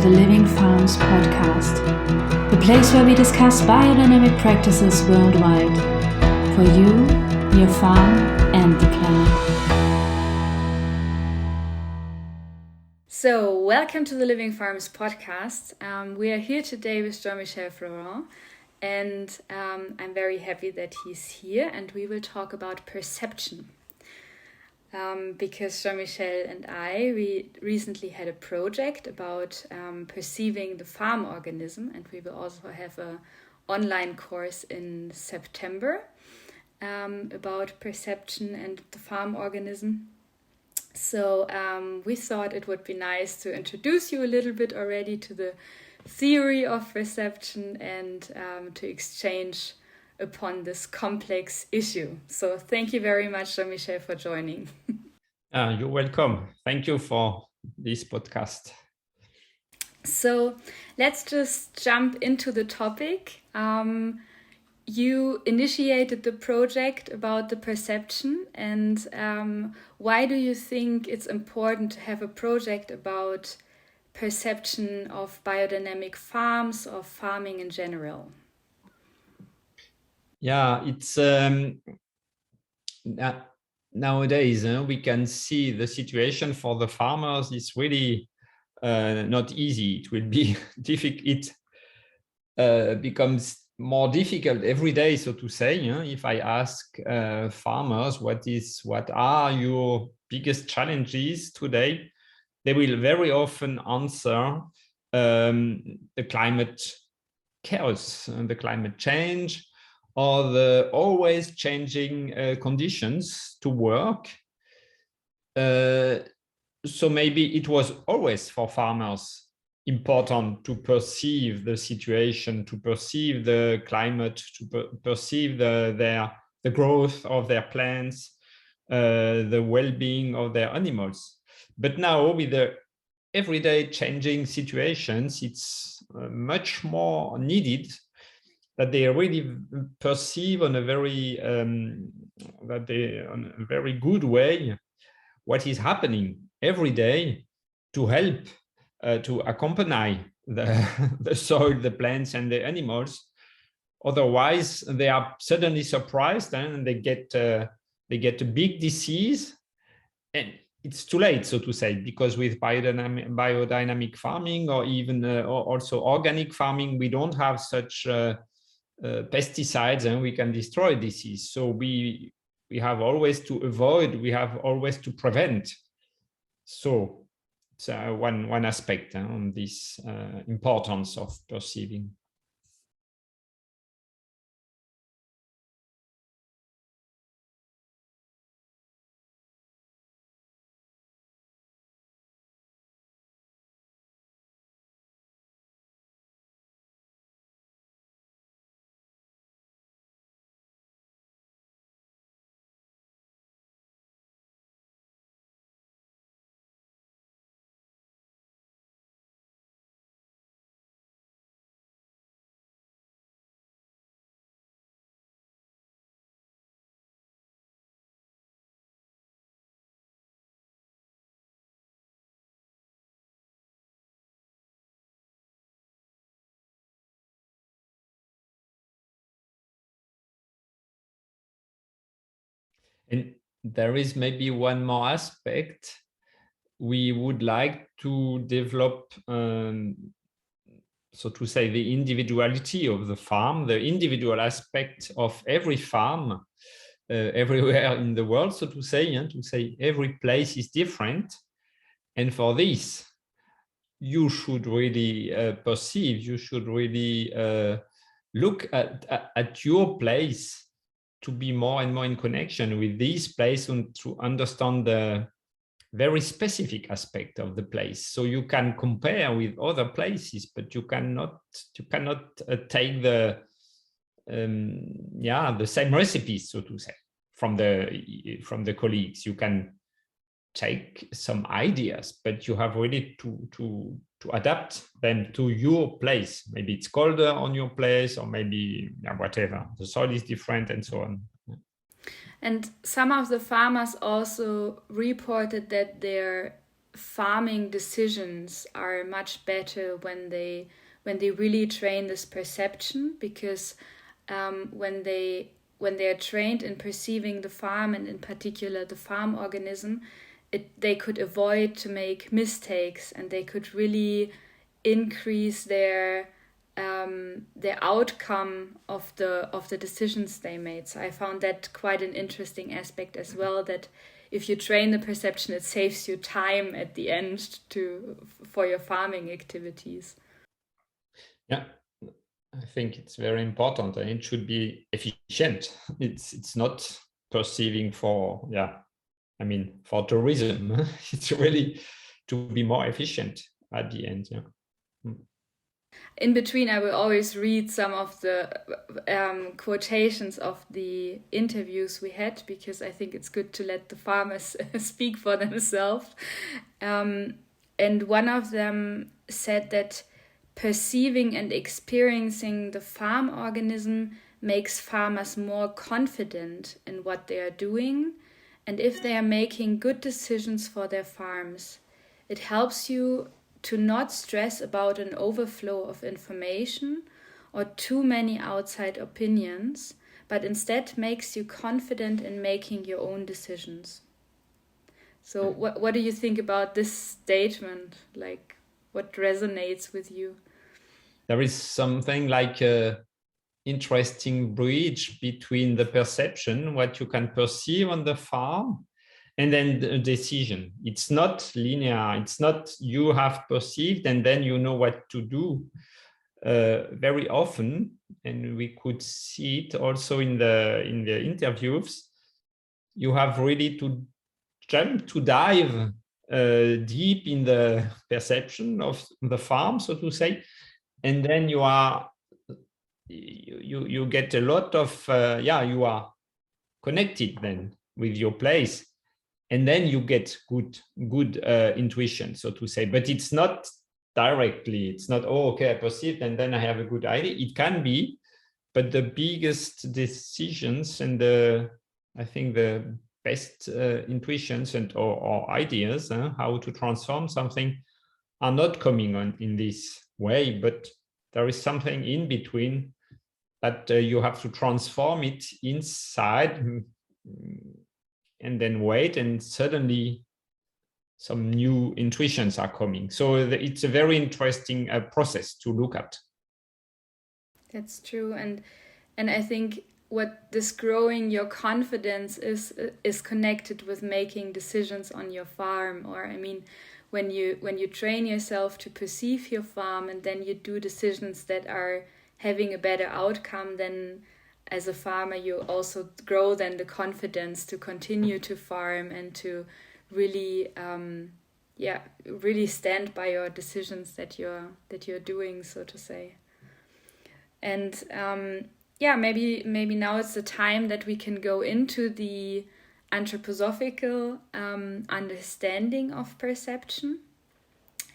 the Living Farms podcast, the place where we discuss biodynamic practices worldwide for you, your farm, and the planet. So, welcome to the Living Farms podcast. We are here today with Jean-Michel Florin, and I'm very happy that he's here, and we will talk about perception. Because Jean-Michel and we recently had a project about perceiving the farm organism, and we will also have an online course in September about perception and the farm organism. So we thought it would be nice to introduce you a little bit already to the theory of perception and to exchange upon this complex issue. So thank you very much, Jean-Michel, for joining. You're welcome. Thank you for this podcast. So let's just jump into the topic. You initiated the project about the perception, and why do you think it's important to have a project about perception of biodynamic farms or farming in general? Yeah, it's nowadays we can see the situation for the farmers is really not easy. It will be difficult. It becomes more difficult every day, so to say. If I ask farmers what are your biggest challenges today, they will very often answer the climate chaos, the climate change, or the always changing conditions to work. So maybe it was always for farmers important to perceive the situation, to perceive the climate, to perceive the growth of their plants, the well-being of their animals. But now with the everyday changing situations, it's much more needed that they really perceive on a very good way what is happening every day to help to accompany the soil, the plants, and the animals. Otherwise, they are suddenly surprised and they get a big disease, and it's too late, so to say, because with biodynamic farming or even also organic farming, we don't have such pesticides and we can destroy disease. So we have always to avoid, we have always to prevent. So it's one aspect on this importance of perceiving. And there is maybe one more aspect. We would like to develop, so to say, the individuality of the farm, the individual aspect of every farm everywhere in the world, so to say, every place is different. And for this, you should really perceive, you should really look at your place to be more and more in connection with this place and to understand the very specific aspect of the place. So you can compare with other places, but you cannot take the same recipes, so to say, from the colleagues. You can take some ideas, but you have really to adapt them to your place. Maybe it's colder on your place, or maybe whatever. The soil is different and so on. And some of the farmers also reported that their farming decisions are much better when they really train this perception, because when they are trained in perceiving the farm, and in particular the farm organism, they could avoid to make mistakes, and they could really increase their outcome of the decisions they made. So I found that quite an interesting aspect as well, that if you train the perception, it saves you time at the end for your farming activities. Yeah, I think it's very important, and it should be efficient. It's not perceiving for, for tourism. It's really to be more efficient at the end. Yeah. In between, I will always read some of the quotations of the interviews we had, because I think it's good to let the farmers speak for themselves. And one of them said that perceiving and experiencing the farm organism makes farmers more confident in what they are doing, and if they are making good decisions for their farms, it helps you to not stress about an overflow of information or too many outside opinions, but instead makes you confident in making your own decisions. So what do you think about this statement? Like, what resonates with you? There is something like a interesting bridge between the perception, what you can perceive on the farm, and then the decision. It's not linear. It's not you have perceived and then you know what to do. Very often, and we could see it also in the interviews, you have really to dive deep in the perception of the farm, so to say, and then you get a lot of you are connected then with your place. And then you get good intuition, so to say. But it's not directly. It's not, oh, okay, I perceived, and then I have a good idea. It can be, but the biggest decisions and I think the best intuitions or ideas, how to transform something, are not coming on in this way. But there is something in between that you have to transform it inside. And then wait, and suddenly some new intuitions are coming. So it's a very interesting process to look at. That's true, and I think what this growing your confidence is connected with making decisions on your farm. Or I mean, when you train yourself to perceive your farm, and then you do decisions that are having a better outcome, then as a farmer, you also grow then the confidence to continue to farm and to really, really stand by your decisions that you're doing, so to say. And maybe now it's the time that we can go into the anthroposophical understanding of perception.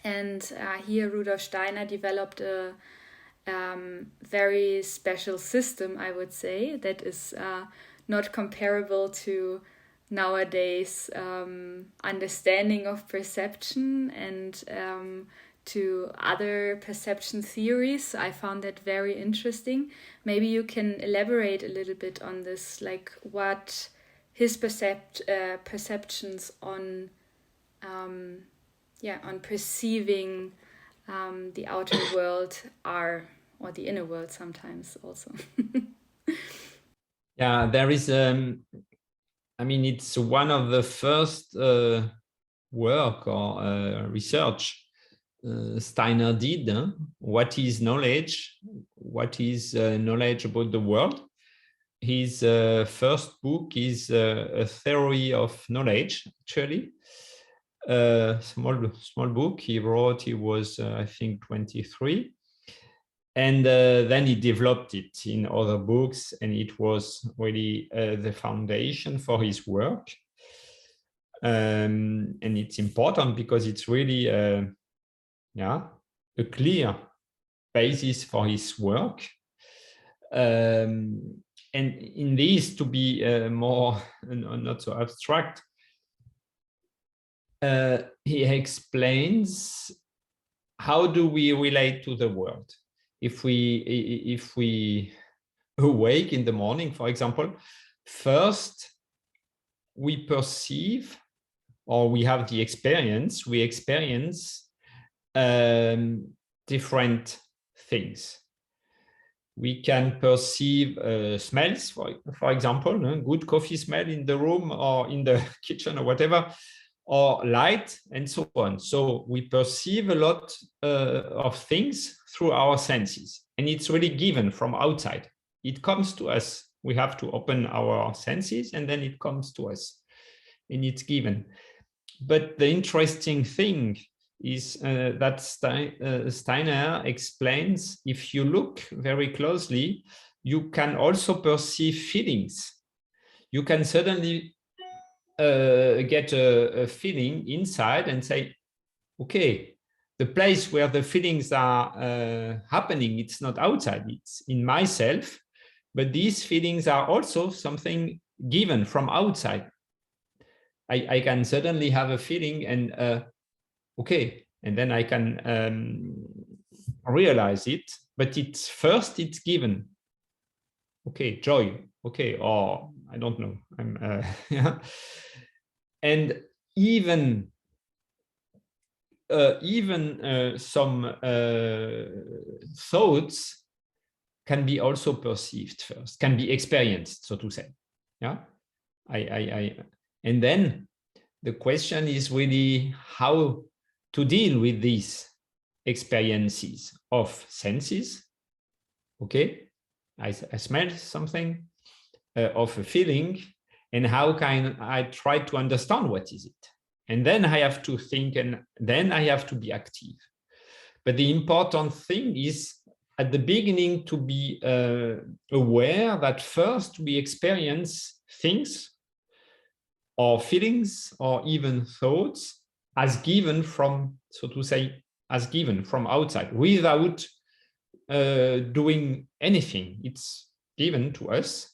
And here Rudolf Steiner developed a very special system, I would say, that is not comparable to nowadays understanding of perception and to other perception theories. I found that very interesting. Maybe you can elaborate a little bit on this, like what his perceptions on perceiving the outer world are, or the inner world sometimes also. Yeah, there is, it's one of the first work or research Steiner did. What is knowledge? What is knowledge about the world? His first book is a theory of knowledge, actually. Small book he wrote. He was I think 23, and then he developed it in other books, and it was really the foundation for his work. And it's important because it's really a clear basis for his work. And in this, to be more not so abstract, he explains how do we relate to the world. If we awake in the morning, for example, first we perceive, or we have the experience, we experience different things. We can perceive smells, for example, good coffee smell in the room or in the kitchen or whatever, or light and so on. So we perceive a lot of things through our senses, and it's really given from outside. It comes to us. We have to open our senses, and then it comes to us, and it's given. But the interesting thing is that Steiner explains, if you look very closely, you can also perceive feelings. You can suddenly get a feeling inside and say, okay, the place where the feelings are happening, it's not outside, it's in myself, but these feelings are also something given from outside. I can suddenly have a feeling, and okay, and then I can realize it, but it's given. Okay, joy, okay, or I don't know, yeah. And even some thoughts can be also perceived first, can be experienced, so to say. Yeah, and then the question is really how to deal with these experiences of senses. Okay, I smell something, of a feeling, and how can I try to understand what is it? And then I have to think, and then I have to be active. But the important thing is at the beginning to be aware that first we experience things or feelings or even thoughts as given from, so to say, as given from outside without doing anything. It's given to us.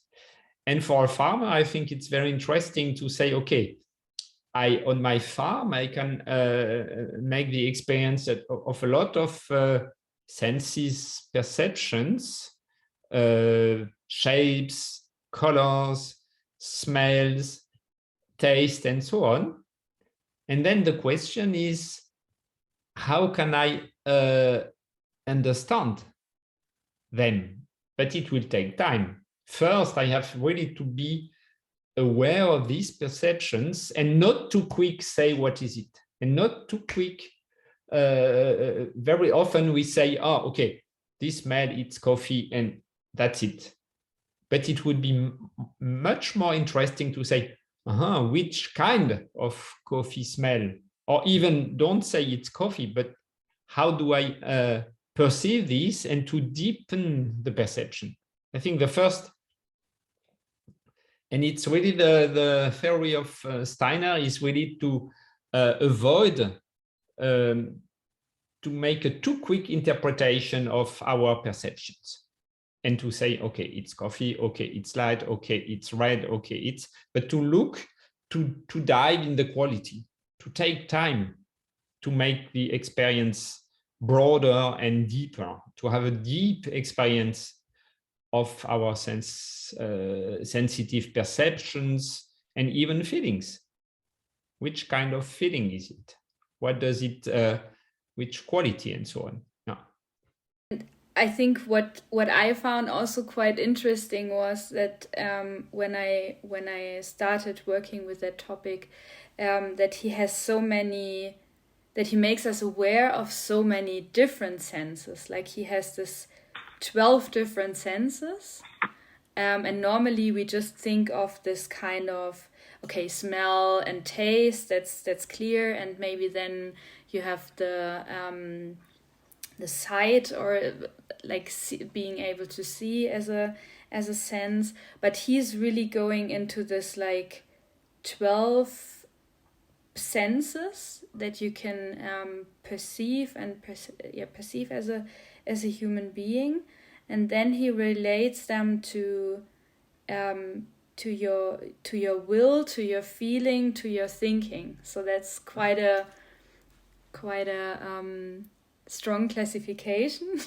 And for a farmer, I think it's very interesting to say, okay, on my farm, I can make the experience of a lot of senses, perceptions, shapes, colors, smells, taste, and so on. And then the question is, how can I understand them? But it will take time. First, I have really to be aware of these perceptions and not too quick say what is it, and not too quick. Very often we say, oh, okay, this smell, it's coffee, and that's it. But it would be much more interesting to say, which kind of coffee smell, or even don't say it's coffee, but how do I perceive this, and to deepen the perception. I think the first, and it's really the theory of Steiner is really to avoid to make a too quick interpretation of our perceptions, and to say, okay, it's coffee, okay, it's light, okay, it's red, okay, it's, but to look, to dive in the quality, to take time to make the experience broader and deeper, to have a deep experience of our sensitive perceptions and even feelings. Which kind of feeling is it? What does it, which quality, and so on. Yeah. I think what I found also quite interesting was that when I started working with that topic, that he has so many, that he makes us aware of so many different senses. Like he has this 12 different senses, and normally we just think of this kind of, okay, smell and taste, that's clear, and maybe then you have the sight, or like being able to see as a sense. But he's really going into this like 12 senses that you can perceive and perceive as a human being, and then he relates them to your will, to your feeling, to your thinking. So that's quite a strong classification,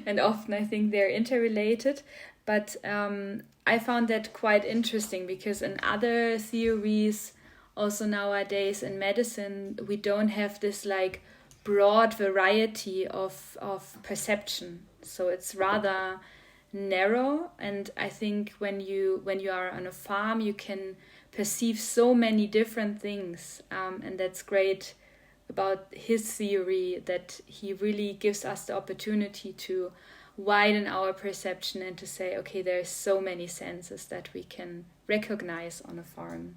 and often I think they're interrelated. But I found that quite interesting, because in other theories, also nowadays in medicine, we don't have this like broad variety of perception. So it's rather narrow, and I think when you are on a farm, you can perceive so many different things, and that's great about his theory, that he really gives us the opportunity to widen our perception and to say, okay, there's so many senses that we can recognize on a farm.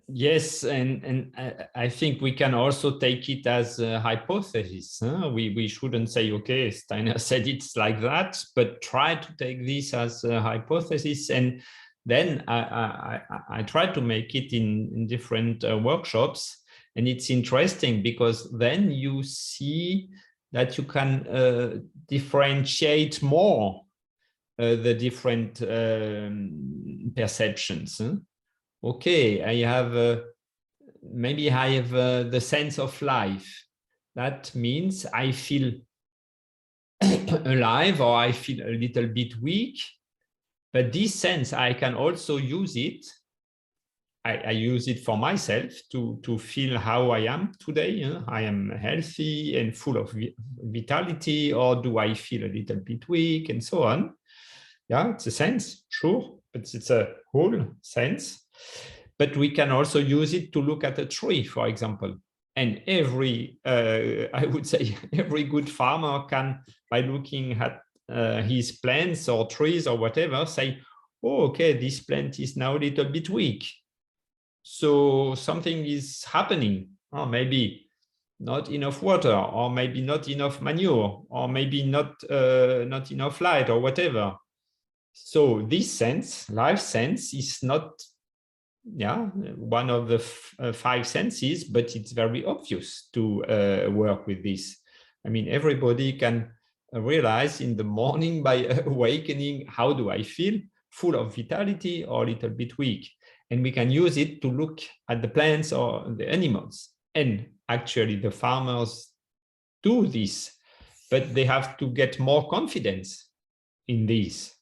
Yes, and I think we can also take it as a hypothesis. We shouldn't say, okay, Steiner said it's like that, but try to take this as a hypothesis. And then I try to make it in different workshops. And it's interesting, because then you see that you can differentiate more the different perceptions. Okay, I have maybe I have the sense of life. That means I feel alive, or I feel a little bit weak. But this sense, I can also use it. I use it for myself to feel how I am today. I am healthy and full of vitality, or do I feel a little bit weak, and so on. Yeah, it's a sense, sure, but it's a whole sense. But we can also use it to look at a tree, for example. And I would say, every good farmer can, by looking at his plants or trees or whatever, say, oh, okay, this plant is now a little bit weak. So something is happening, or maybe not enough water, or maybe not enough manure, or maybe not enough light, or whatever. So this sense, life sense, is not one of the five senses, but it's very obvious to work with this. I mean, everybody can realize in the morning by awakening, how do I feel? Full of vitality or a little bit weak? And we can use it to look at the plants or the animals. And actually the farmers do this, but they have to get more confidence in this,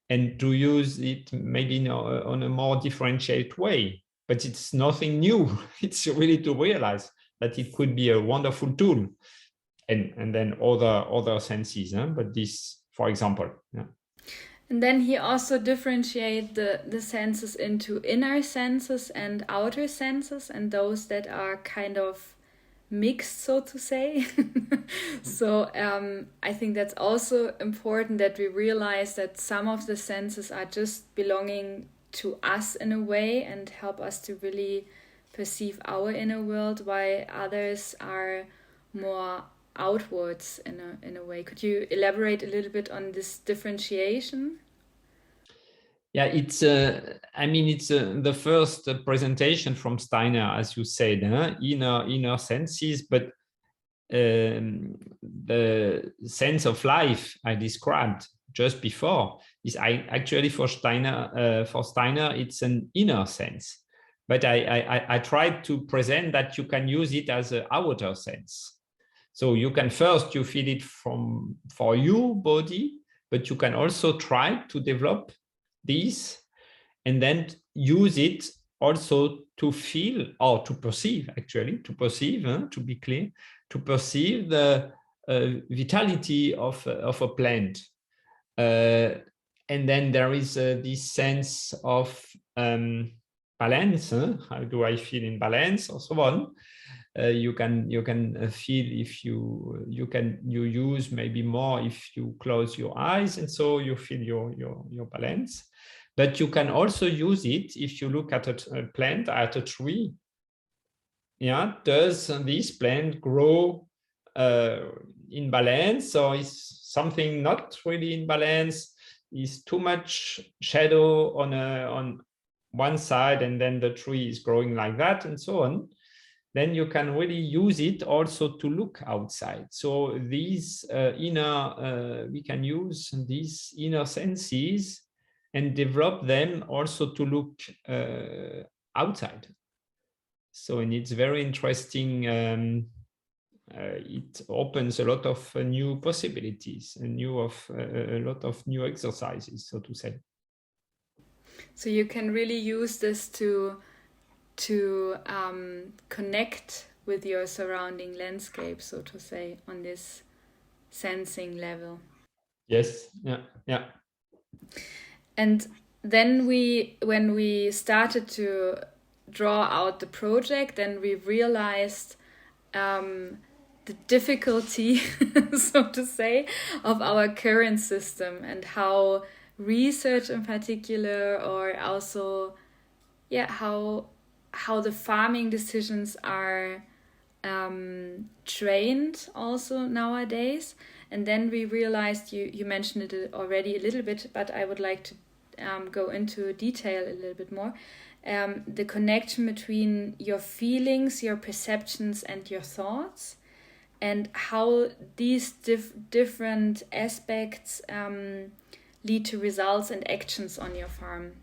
and to use it maybe on a more differentiated way. But it's nothing new. It's really to realize that it could be a wonderful tool. And then other senses, but this, for example. Yeah. And then he also differentiates the senses into inner senses and outer senses, and those that are kind of mixed, so to say. So I think that's also important, that we realize that some of the senses are just belonging to us in a way and help us to really perceive our inner world, while others are more outwards in a way. Could you elaborate a little bit on this differentiation? Yeah, it's the first presentation from Steiner, as you said, inner senses, but the sense of life I described just before is actually for Steiner, it's an inner sense. But I tried to present that you can use it as an outer sense. So you can first, you feel it for your body, but you can also try to develop these and then use it also to feel, or to perceive, actually, to be clear, to perceive the vitality of a plant. And then there is this sense of balance. How do I feel in balance, or so on. You can feel if you use maybe more if you close your eyes, and so you feel your balance. But you can also use it if you look at a plant, at a tree. Yeah, does this plant grow in balance, or is something not really in balance? Is too much shadow on one side, and then the tree is growing like that, and so on. Then you can really use it also to look outside. So these we can use these inner senses and develop them also to look outside. So, and it's very interesting. It opens a lot of new possibilities, a lot of new exercises, so to say. So you can really use this to connect with your surrounding landscape, so to say, on this sensing level. Yes. Yeah. And then when we started to draw out the project, then we realized the difficulty, so to say, of our current system, and how research in particular, or also how the farming decisions are trained also nowadays. And then we realized, you mentioned it already a little bit, but I would like to go into detail a little bit more. The connection between your feelings, your perceptions, and your thoughts, and how these different aspects lead to results and actions on your farm.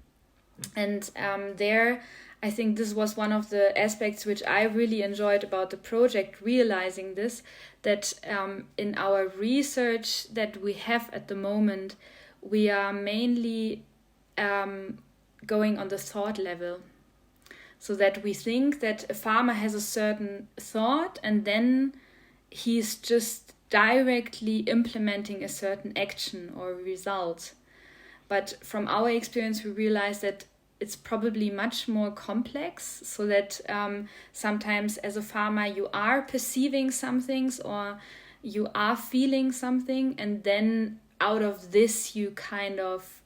And there, I think this was one of the aspects which I really enjoyed about the project, realizing this, that in our research that we have at the moment, we are mainly going on the thought level. So that we think that a farmer has a certain thought, and then he's just directly implementing a certain action or result. But from our experience, we realize that it's probably much more complex, so that sometimes as a farmer you are perceiving some things, or you are feeling something, and then out of this you kind of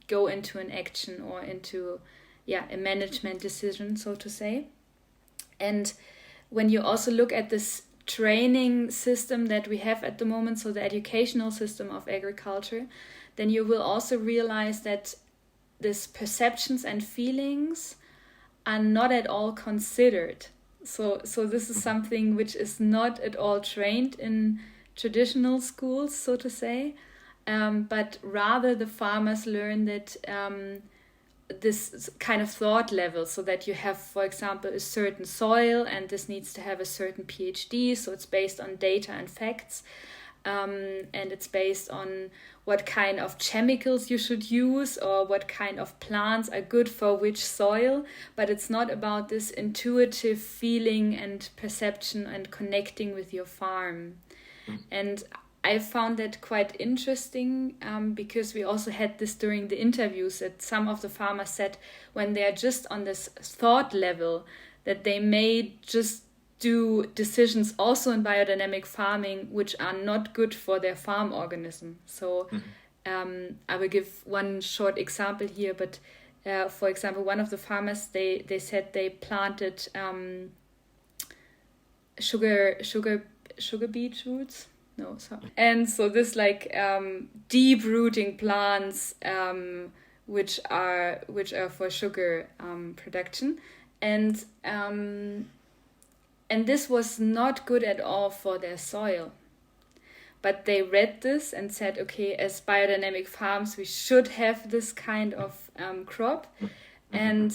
go into an action, or into a management decision, so to say. And when you also look at this training system that we have at the moment, so the educational system of agriculture, then you will also realize that these perceptions and feelings are not at all considered. So this is something which is not at all trained in traditional schools, so to say, but rather the farmers learn that this kind of thought level, so that you have, for example, a certain soil, and this needs to have a certain pH, so it's based on data and facts, and it's based on what kind of chemicals you should use, or what kind of plants are good for which soil, but it's not about this intuitive feeling and perception and connecting with your farm. And I found that quite interesting, because we also had this during the interviews, that some of the farmers said when they are just on this thought level, that they may just do decisions also in biodynamic farming which are not good for their farm organism. So I will give one short example here, but for example, one of the farmers, they said they planted sugar beet roots. No, sorry. And so this deep rooting plants which are for sugar production, and this was not good at all for their soil. But they read this and said, okay, as biodynamic farms, we should have this kind of crop, and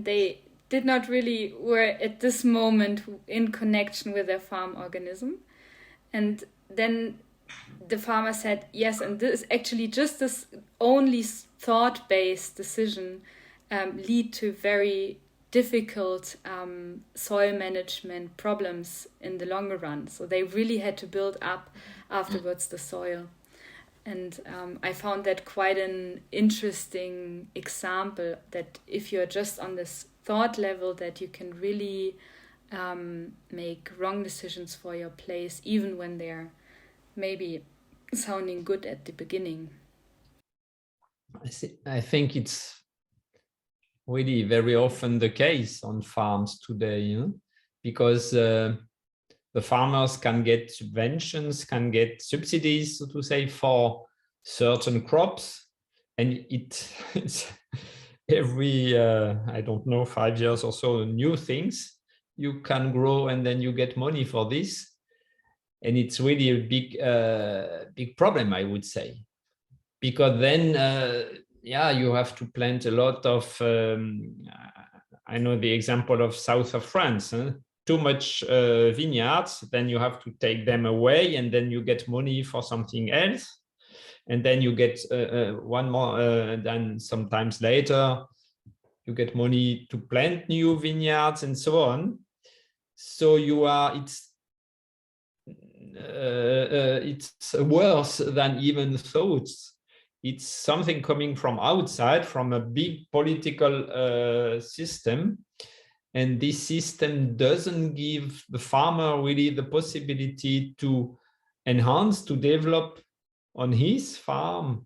they did not really were at this moment in connection with their farm organism. And then the farmer said, yes, and this actually just this only thought-based decision lead to very difficult soil management problems in the longer run. So they really had to build up afterwards the soil. And I found that quite an interesting example, that if you're just on this thought level, that you can really make wrong decisions for your place, even when they're maybe sounding good at the beginning. I think it's really very often the case on farms today, because the farmers can get subventions, can get subsidies, so to say, for certain crops, and it's every I don't know, 5 years or so, new things you can grow, and then you get money for this, and it's really a big problem, I would say, because then yeah, you have to plant a lot of, I know the example of south of France, huh? Too much vineyards, then you have to take them away, and then you get money for something else. And then you get one more, then sometimes later, you get money to plant new vineyards and so on. So it's worse than even thoughts. It's something coming from outside, from a big political system. And this system doesn't give the farmer really the possibility to enhance, to develop on his farm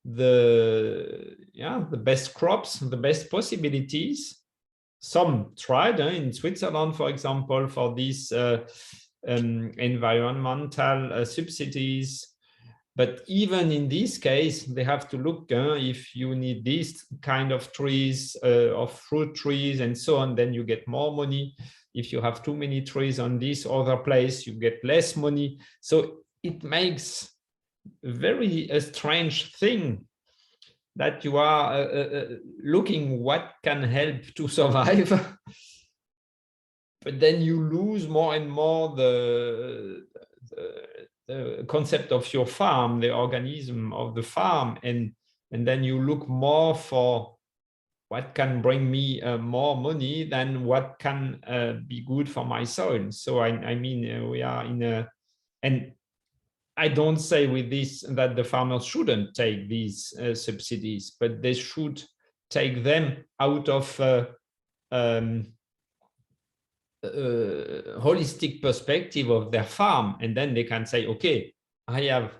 the best crops, the best possibilities. Some tried in Switzerland, for example, for these environmental subsidies. But even in this case, they have to look if you need these kind of trees, of fruit trees and so on, then you get more money. If you have too many trees on this other place, you get less money. So it makes a strange thing that you are looking what can help to survive. But then you lose more and more the concept of your farm, the organism of the farm, and then you look more for what can bring me more money than what can be good for my soil. So I mean, we are in a, and I don't say with this that the farmers shouldn't take these subsidies, but they should take them out of holistic perspective of their farm, and then they can say, okay, I have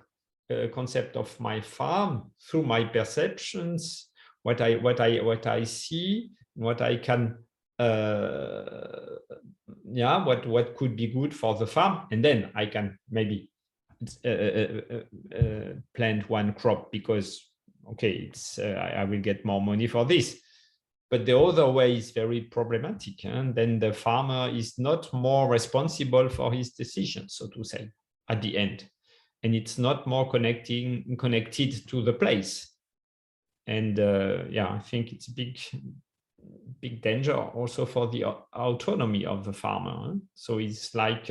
a concept of my farm through my perceptions, what I see, what I can what could be good for the farm, and then I can maybe plant one crop because okay, it's I will get more money for this. But the other way is very problematic, and then the farmer is not more responsible for his decisions, so to say, at the end, and it's not more connected to the place. And I think it's a big danger also for the autonomy of the farmer. So it's like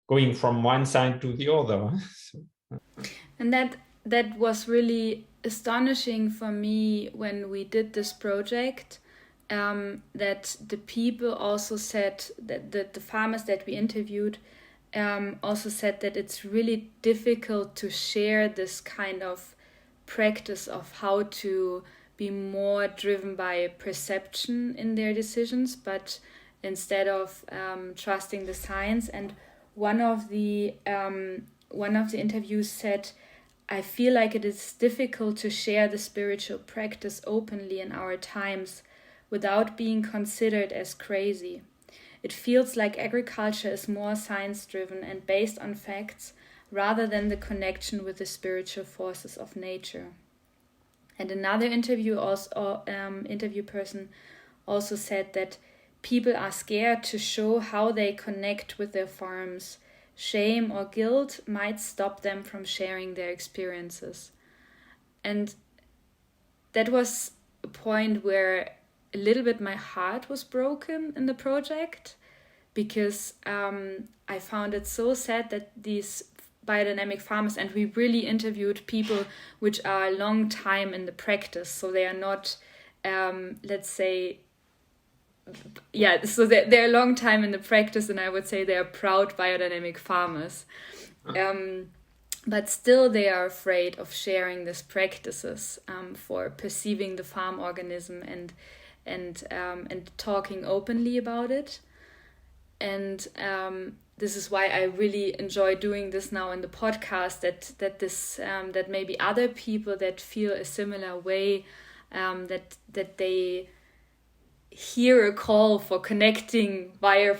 going from one side to the other. And that was really astonishing for me when we did this project. That the people also said that the farmers that we interviewed also said that it's really difficult to share this kind of practice of how to be more driven by perception in their decisions, but instead of trusting the science. And one of the interviews said, I feel like it is difficult to share the spiritual practice openly in our times without being considered as crazy. It feels like agriculture is more science-driven and based on facts rather than the connection with the spiritual forces of nature. And another interview person also said that people are scared to show how they connect with their farms. Shame or guilt might stop them from sharing their experiences. And that was a point where a little bit my heart was broken in the project, because I found it so sad that these biodynamic farmers, and we really interviewed people which are a long time in the practice, so they are not, let's say, so they're a long time in the practice, and I would say they are proud biodynamic farmers. But still they are afraid of sharing these practices for perceiving the farm organism and talking openly about it. And this is why I really enjoy doing this now in the podcast, that maybe other people that feel a similar way, that they hear a call for connecting via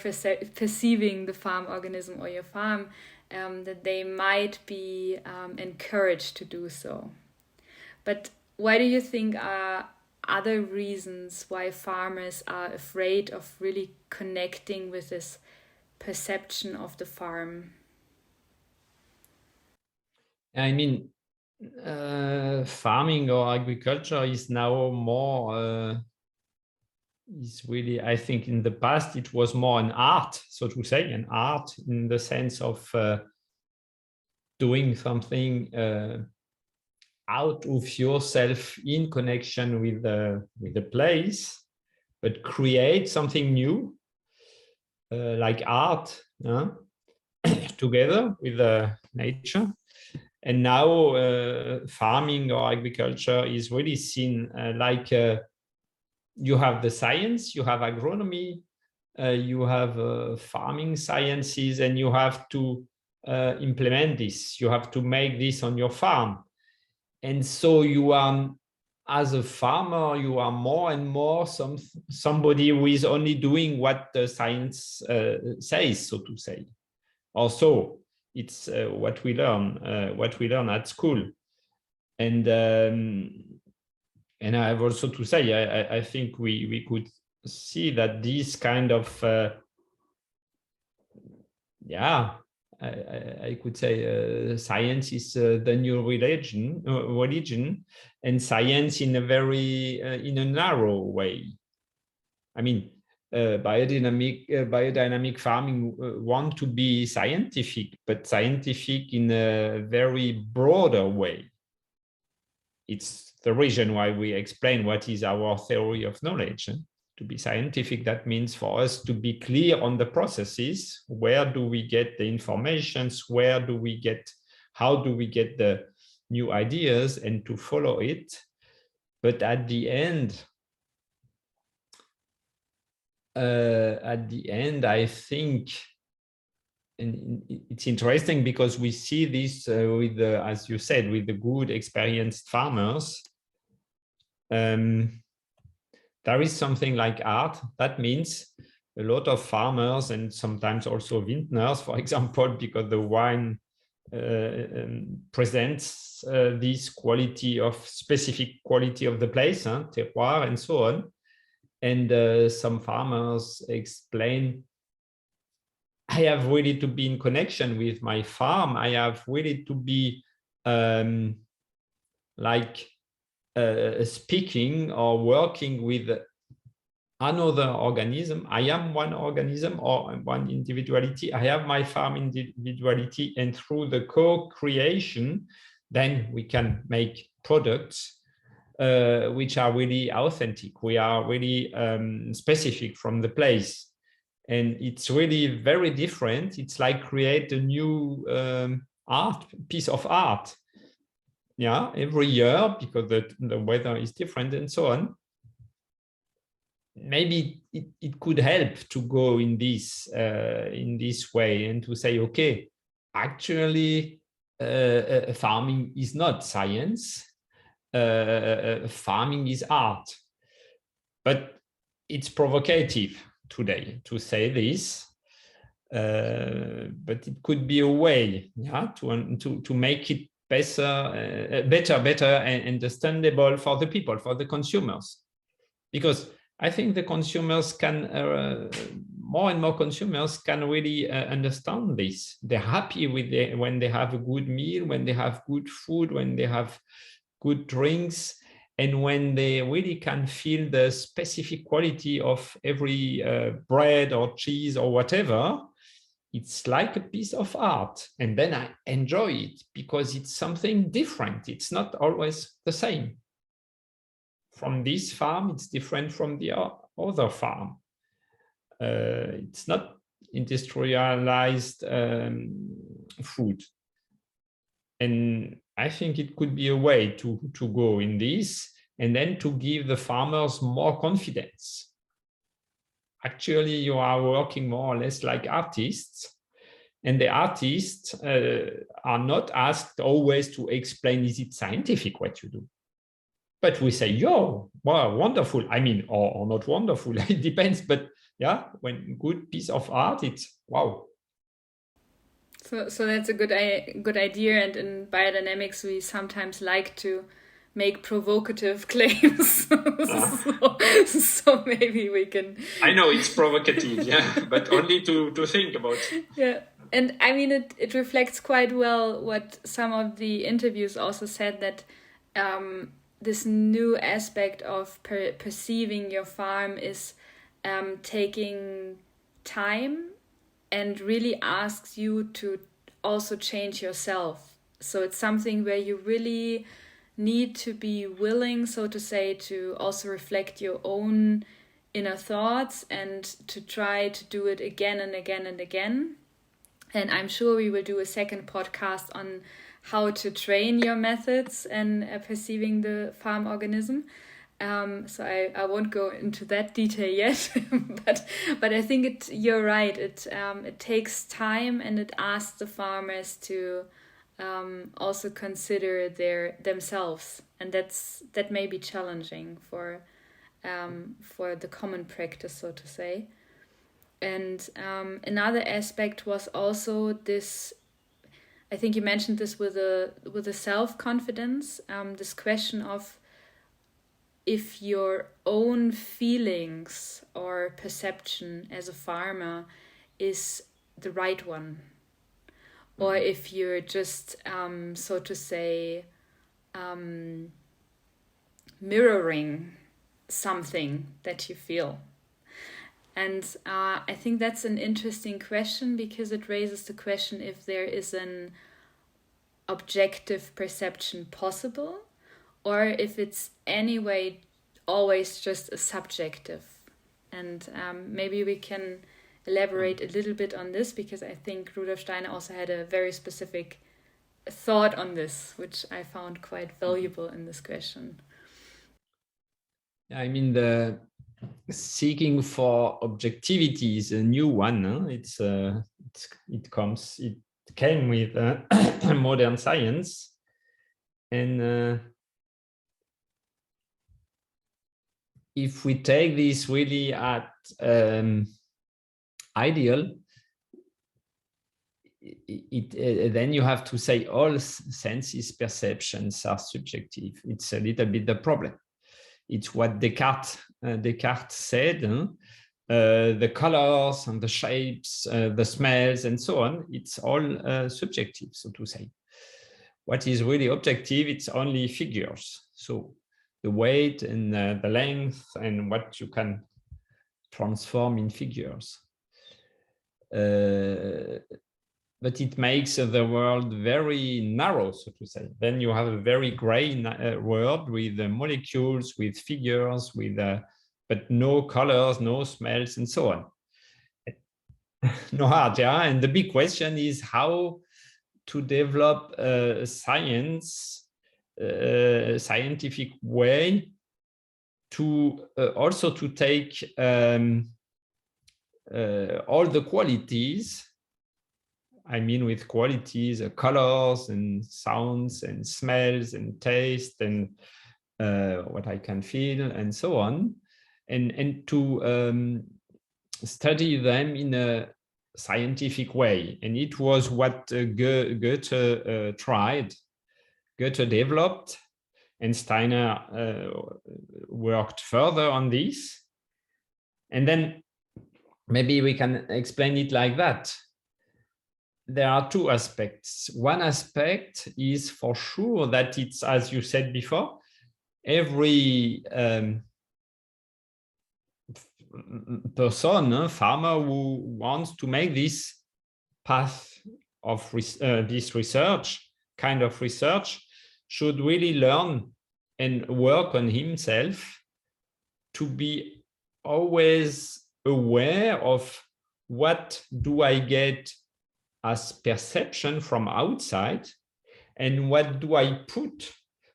perceiving the farm organism or your farm, that they might be encouraged to do so. But why do you think are other reasons why farmers are afraid of really connecting with this perception of the farm? I mean, Farming or agriculture is now more, is really, I think in the past it was more an art, so to say, an art in the sense of doing something out of yourself in connection with the place, but create something new, like art, together with nature. And now farming or agriculture is really seen like you have the science, you have agronomy, you have farming sciences, and you have to implement this. You have to make this on your farm. And so you are, as a farmer, you are more and more somebody who is only doing what the science says, so to say. Also, it's what we learn at school. And I have also to say, I think we could see that this kind of I could say science is the new religion, and science in a very in a narrow way. I mean, biodynamic farming want to be scientific, but scientific in a very broader way. It's the reason why we explain what is our theory of knowledge. To be scientific, that means for us to be clear on the processes. Where do we get the informations? How do we get the new ideas, and to follow it? But at the end, I think, and it's interesting because we see this with the, as you said, with the good experienced farmers. There is something like art. That means a lot of farmers, and sometimes also vintners, for example, because the wine presents this quality of specific quality of the place, terroir, and so on. And some farmers explain, I have really to be in connection with my farm. I have really to be speaking or working with another organism. I am one organism or one individuality. I have my farm individuality, and through the co-creation, then we can make products which are really authentic. We are really specific from the place. And it's really very different. It's like create a new piece of art. Yeah, every year, because the weather is different and so on. Maybe it could help to go in this way, and to say, okay, actually, farming is not science. Farming is art. But it's provocative today to say this. But it could be a way, to make it better and understandable for the people, for the consumers. Because I think the consumers can, more and more consumers can really understand this. They're happy with when they have a good meal, when they have good food, when they have good drinks, and when they really can feel the specific quality of every bread or cheese or whatever. It's like a piece of art. And then I enjoy it because it's something different. It's not always the same. From this farm, it's different from the other farm. It's not industrialized food. And I think it could be a way to go in this, and then to give the farmers more confidence. Actually, you are working more or less like artists, and the artists are not asked always to explain, is it scientific what you do? But we say, yo, wow, wonderful. I mean, or not wonderful, it depends. But yeah, when good piece of art, it's wow. So that's a good idea. And in biodynamics, we sometimes like to make provocative claims. So maybe we can. I know it's provocative, yeah, but only to think about. Yeah. And I mean, it reflects quite well what some of the interviews also said, that this new aspect of perceiving your farm is taking time and really asks you to also change yourself. So it's something where you really need to be willing, so to say, to also reflect your own inner thoughts and to try to do it again and again and again. And I'm sure we will do a second podcast on how to train your methods and perceiving the farm organism. So I won't go into that detail yet, but I think you're right. It takes time, and it asks the farmers to also consider themselves, and that may be challenging for the common practice, so to say. And another aspect was also this. I think you mentioned this with a self-confidence. This question of if your own feelings or perception as a farmer is the right one, or if you're just, so to say, mirroring something that you feel. And I think that's an interesting question, because it raises the question if there is an objective perception possible, or if it's anyway always just a subjective. And maybe we can elaborate a little bit on this, because I think Rudolf Steiner also had a very specific thought on this, which I found quite valuable in this question. I mean, the seeking for objectivity is a new one. Huh? It came with modern science, and if we take this really at ideal, then you have to say all senses perceptions are subjective. It's a little bit the problem. It's what Descartes said. The colors and the shapes, the smells, and so on. It's all subjective, so to say. What is really objective? It's only figures. So the weight and the length and what you can transform in figures. But it makes the world very narrow, so to say. Then you have a very gray world with molecules, with figures, with but no colors, no smells, and so on. No hard, yeah. And the big question is how to develop scientific way to also to take all the qualities. I mean, with qualities, colors and sounds and smells and taste and what I can feel and so on, and to study them in a scientific way. And it was what Goethe tried. Goethe developed, and Steiner worked further on this. And then maybe we can explain it like that. There are two aspects. One aspect is for sure that it's, as you said before, every person, farmer who wants to make this path of this research, kind of research, should really learn and work on himself to be always aware of what do I get as perception from outside, and what do I put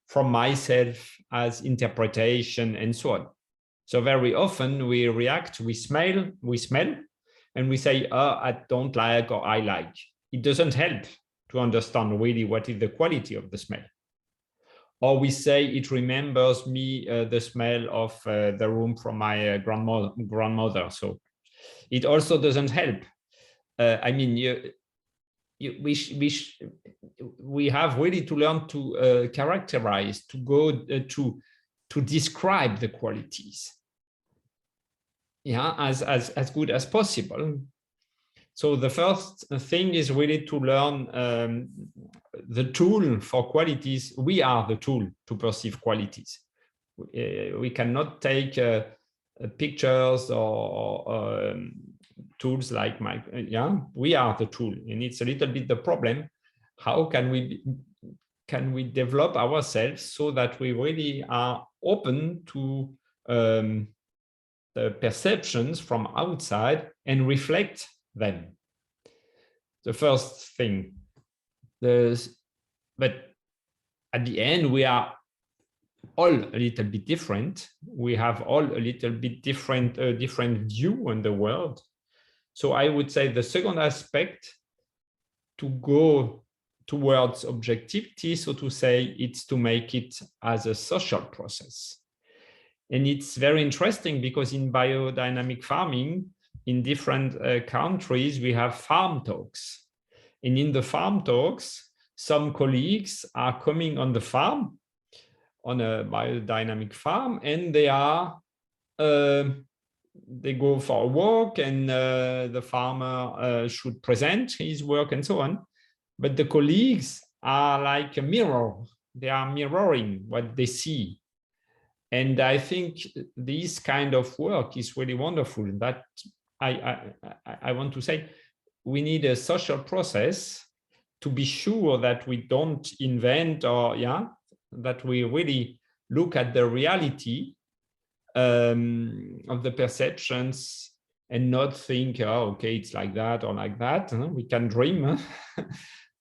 from myself as interpretation, and so on. So very often we react, we smell, and we say, oh, I don't like or I like. It doesn't help to understand really what is the quality of the smell. Or we say it remembers me the smell of the room from my grandmother. So it also doesn't help. I mean, we have really to learn to characterize, to go to describe the qualities, yeah, as good as possible. So the first thing is really to learn the tool for qualities. We are the tool to perceive qualities. We cannot take pictures or tools like we are the tool, and it's a little bit the problem. How can we develop ourselves so that we really are open to the perceptions from outside and reflect them? The first thing. But at the end, we are all a little bit different. We have all a little bit different view on the world. So I would say the second aspect to go towards objectivity, so to say, it's to make it as a social process. And it's very interesting because in biodynamic farming, in different countries, we have farm talks. And in the farm talks, some colleagues are coming on the farm, on a biodynamic farm, and they go for a walk, and the farmer should present his work and so on. But the colleagues are like a mirror. They are mirroring what they see. And I think this kind of work is really wonderful. That I want to say, we need a social process to be sure that we don't invent that we really look at the reality of the perceptions and not think, oh, okay, it's like that or like that. We can dream,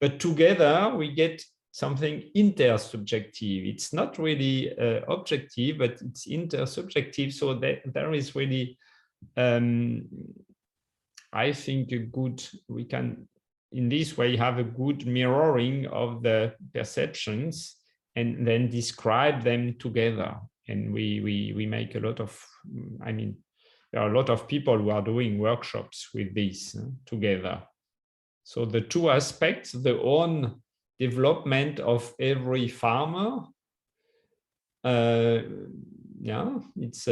but together we get something intersubjective. It's not really objective, but it's intersubjective. So there is really, I think, we can in this way have a good mirroring of the perceptions and then describe them together. And we make a lot of, there are a lot of people who are doing workshops with this together. So the two aspects, the own development of every farmer, it's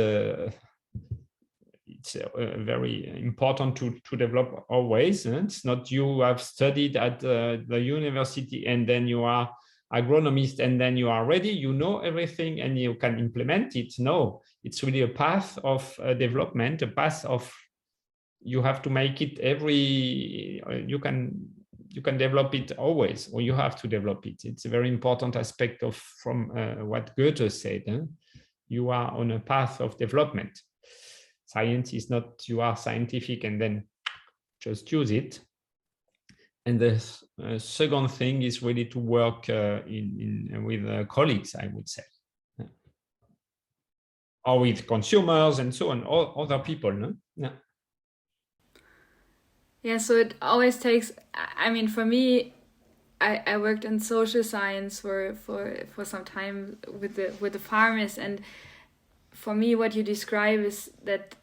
very important to develop always. It's not you have studied at the university and then you are agronomist and then you are ready, you know everything and you can implement it. No, it's really a path of development, a path of, you have to make it you can develop it always, or you have to develop it. It's a very important aspect from what Goethe said. You are on a path of development. Science is not you are scientific and then just use it. And the second thing is really to work with colleagues, I would say, or with consumers and so on, or other people. No? Yeah, so it always takes, for me, I worked in social science for some time with the farmers, and for me what you describe is that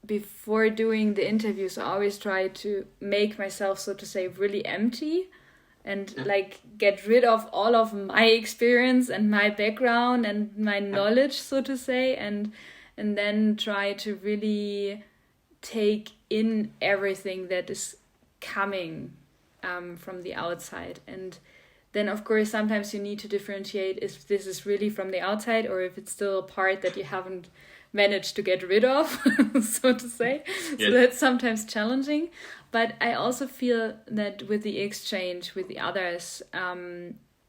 before doing the interviews I always try to make myself, so to say, really empty and like get rid of all of my experience and my background and my knowledge, so to say, and then try to really take in everything that is coming from the outside. And then of course sometimes you need to differentiate if this is really from the outside or if it's still a part that you haven't managed to get rid of, so to say. Yeah. So that's sometimes challenging. But I also feel that with the exchange with the others,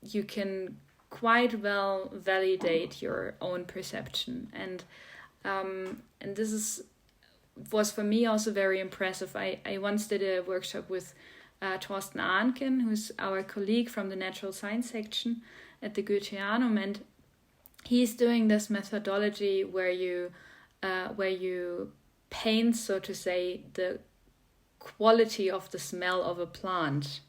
you can quite well validate your own perception. And this was for me also very impressive. I once did a workshop with Thorsten Arnken, who's our colleague from the natural science section at the Goetheanum, and he's doing this methodology where you paint, so to say, the quality of the smell of a plant.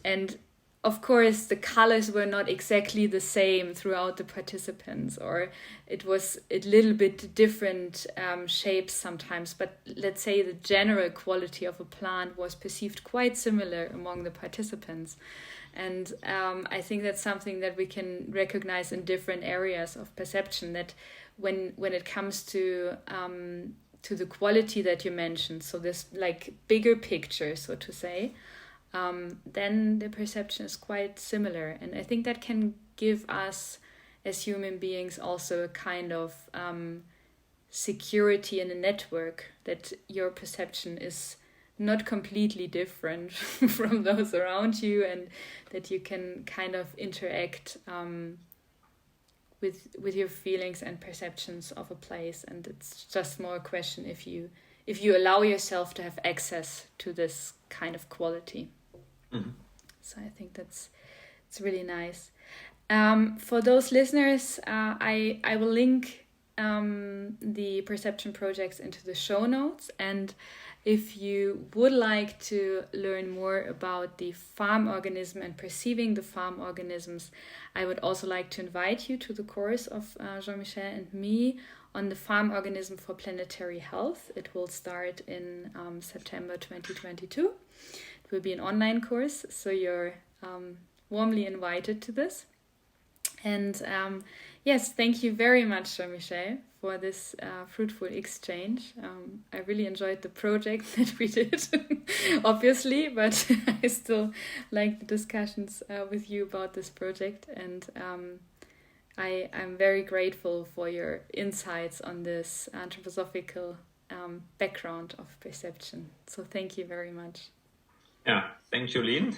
And of course the colors were not exactly the same throughout the participants, or it was a little bit different shapes sometimes, but let's say the general quality of a plant was perceived quite similar among the participants. And I think that's something that we can recognize in different areas of perception, that when it comes to to the quality that you mentioned, so this like bigger picture, so to say, then the perception is quite similar. And I think that can give us as human beings also a kind of security in a network, that your perception is not completely different from those around you, and that you can kind of interact with your feelings and perceptions of a place. And it's just more a question if you allow yourself to have access to this kind of quality. Mm-hmm. So I think it's really nice. For those listeners, I will link the perception projects into the show notes. And if you would like to learn more about the farm organism and perceiving the farm organisms, I would also like to invite you to the course of Jean-Michel and me on the farm organism for planetary health. It will start in September 2022. It will be an online course, so you're warmly invited to this. And yes, thank you very much, Jean-Michel, for this fruitful exchange. I really enjoyed the project that we did, obviously, but I still like the discussions with you about this project. And I'm very grateful for your insights on this anthroposophical background of perception. So thank you very much. Yeah, thank you, Lynn.